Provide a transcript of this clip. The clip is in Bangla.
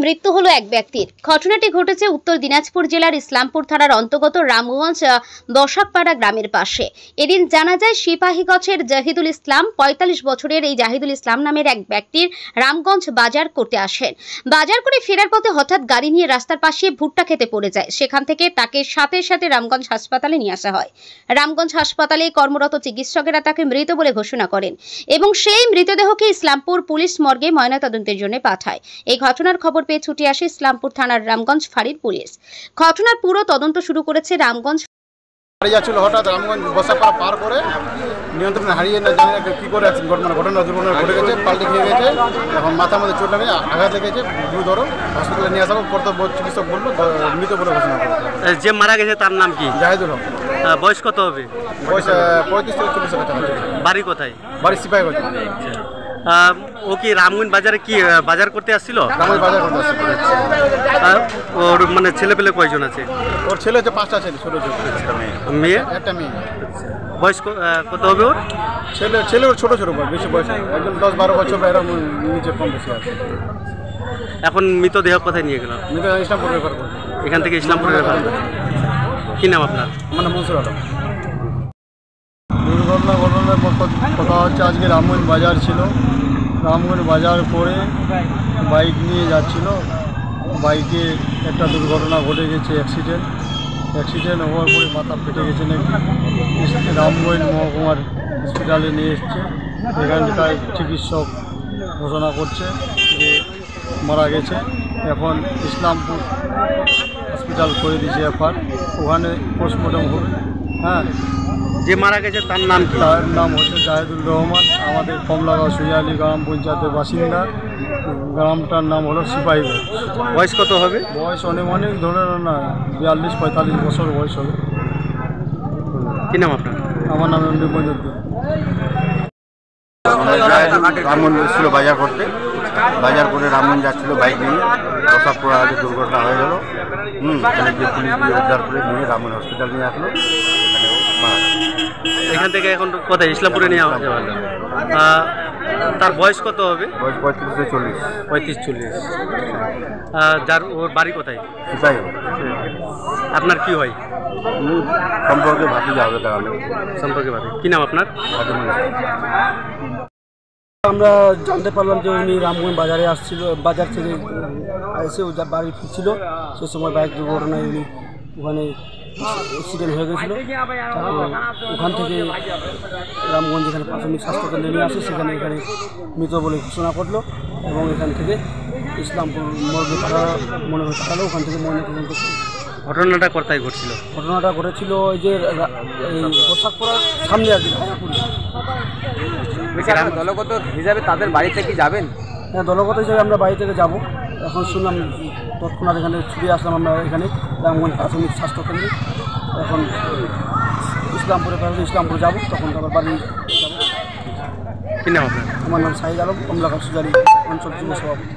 মৃত্যু হলো এক ব্যক্তির। ঘটনাটি ঘটেছে উত্তর দিনাজপুর জেলার ইসলামপুর থানার অন্তর্গত রামগঞ্জ বসাকপাড়া গ্রামের পাশে। এদিন জানা যায় সিপাহীগঞ্জের জাহিদুল ইসলাম ৪৫ বছরের এই জাহিদুল ইসলাম নামের এক ব্যক্তির রামগঞ্জ বাজার করতে আসেন। বাজার করে ফেরার পথে হঠাৎ গাড়ি নিয়ে রাস্তার পাশে ভুট্টা খেতে পড়ে যায়। সেখান থেকে তাকে সাথে সাথে রামগঞ্জ হাসপাতালে নিয়ে আসা হয়। রামগঞ্জ হাসপাতালে কর্মরত চিকিৎসকেরা তাকে মৃত বলে ঘোষণা করেন এবং সেই মৃতদেহকে ইসলামপুর পুলিশ মর্গে ময়নাতদন্তের জন্য পাঠায়। এই ঘটনার খবর পেয়ে ছুটে আসে ইসলামপুর থানার রামগঞ্জ ফাঁড়ির পুলিশ। ঘটনার পুরো তদন্ত শুরু করেছে রামগঞ্জ। যাচ্ছিল হঠাৎ রামগঞ্জ বসাকপাড়া পার করে নিয়ন্ত্রণ হারিয়ে না জানি না কি করে ঘটনা দুর্ঘটনা ঘটে গেছে, পাল্টে খেয়ে গেছে। এখন মাথার মধ্যে চোট লাগে, আঘাত লেগেছে, গুরুতর। হসপিটালে নিয়ে আসার পর চিকিৎসক বললো মৃত বলে ঘোষণা করেছে। যে মারা গেছে তার নাম কি? জাহিদুল হক। বয়স কত হবে? বয়স ৩৫ থেকে ৪০ কাছাকাছি। বাড়ি কোথায়? বাড়ি সিপাহীগঞ্জ। ও কি রামগঞ্জ বাজারে কি বাজার করতে আসছিল? রামগঞ্জ বাজার করতে আসছিল। ওর মানে ছেলে পেলে কয়জন আছে? ওর ছেলে হচ্ছে 5টা ছেলে, ছোট ছোট। মেয়ে? একটা মেয়ে। বয়স কত হবে ওর? ছেলে ওর ছোট ছোট, বেশি বয়স নেই, একদম 10-12 বছর, এরকম নিচে কম বেশি আছে। এখন মৃতদেহ কোথায় নিয়ে গেল? ইসলামপুর রেফার করবে। এখান থেকে ইসলামপুর রেফার করবে। কি নাম আপনার? আমার নাম মনসুর আলম। ঘটনার কথা হচ্ছে আজকে রামগঞ্জ বাজার ছিল। রামগঞ্জ বাজার করে বাইক নিয়ে যাচ্ছিল। বাইকে একটা দুর্ঘটনা ঘটে গেছে, অ্যাক্সিডেন্ট হওয়ার পরে মাথা ফেটে গেছে নাকি। রামগঞ্জ মহকুমার হসপিটালে নিয়ে এসছে। এখানকার চিকিৎসক ঘোষণা করছে যে মারা গেছে। এখন ইসলামপুর হসপিটাল করে দিয়েছে এফআর, ওখানে পোস্টমর্টম হবে। হ্যাঁ, যে মারা গেছে তার নাম কি? তার নাম হচ্ছে জাহিদুল রহমান, আমাদের কমলাগাঁও সুজালি গ্রাম পঞ্চায়েতের বাসিন্দা। গ্রামটার নাম হলো সিপাহীগঞ্জ। বয়স কত হবে? বয়স অনেক ধরে না 42-45 বছর বয়স হবে। কি নাম আপনার? আমার নাম এমডি মইনুদ্দিন। রামগঞ্জ এসেছিল বাজার করতে, বাজার করে রামগঞ্জ যাচ্ছিল বাইক নিয়ে। বসাকপাড়া আগে দুর্ঘটনা হয়ে গেল। যে পুলিশ দিয়ে উদ্ধার করে নিয়ে রামগঞ্জ হসপিটাল নিয়ে আসলো। এখান থেকে এখন কোথায়? ইসলামপুরে নিয়ে যাওয়া হলো। তার বয়স কত হবে? বয়স 35 থেকে 40। 35-40। যার ওর বাড়ি কোথায়? সিপাহীগঞ্জ। আপনার কি হয়? সম্পর্কে ভাতিজা হবে তাহলে। সম্পর্কে ভাতি। কি নাম আপনার? আমরা জানতে পারলাম যে উনি রামগঞ্জ বাজারে আসছিল, বাজার থেকে এসে বাড়ি ফিরছিল। সে সময় বাইক দুর্ঘটনায় উনি ওখানে অ্যাক্সিডেন্ট হয়ে গেছিলো। ওখান থেকে রামগঞ্জ যেখানে প্রাথমিক স্বাস্থ্যকেন্দ্রে নিয়ে আসে, সেখানে এখানে মৃত বলে ঘোষণা করলো এবং এখান থেকে ইসলামপুর মর্গে মনে হয় পাঠালো। ওখান থেকে ময়নাতদন্ত। ঘটনাটা কোথায় ঘটছিল? ঘটনাটা ঘটেছিল ওই যে এই বসাকপাড়ার সামনে আর কি। দলগত হিসাবে তাদের বাড়িতে কি যাবেন? হ্যাঁ, দলগত হিসাবে আমরা বাড়ি থেকে যাব। এখন শুনলাম তৎক্ষণাৎ এখানে ছুটে আসলাম আমরা এখানে রামগঞ্জ প্রাথমিক স্বাস্থ্যকেন্দ্রে। এখন ইসলামপুরে যাব, তখন আবার বাড়ি যাব। কি নাম আপনার? আমার নাম শাহিদ আলম, কমলাগাঁও সুজালি অঞ্চল যুব সভাপতি।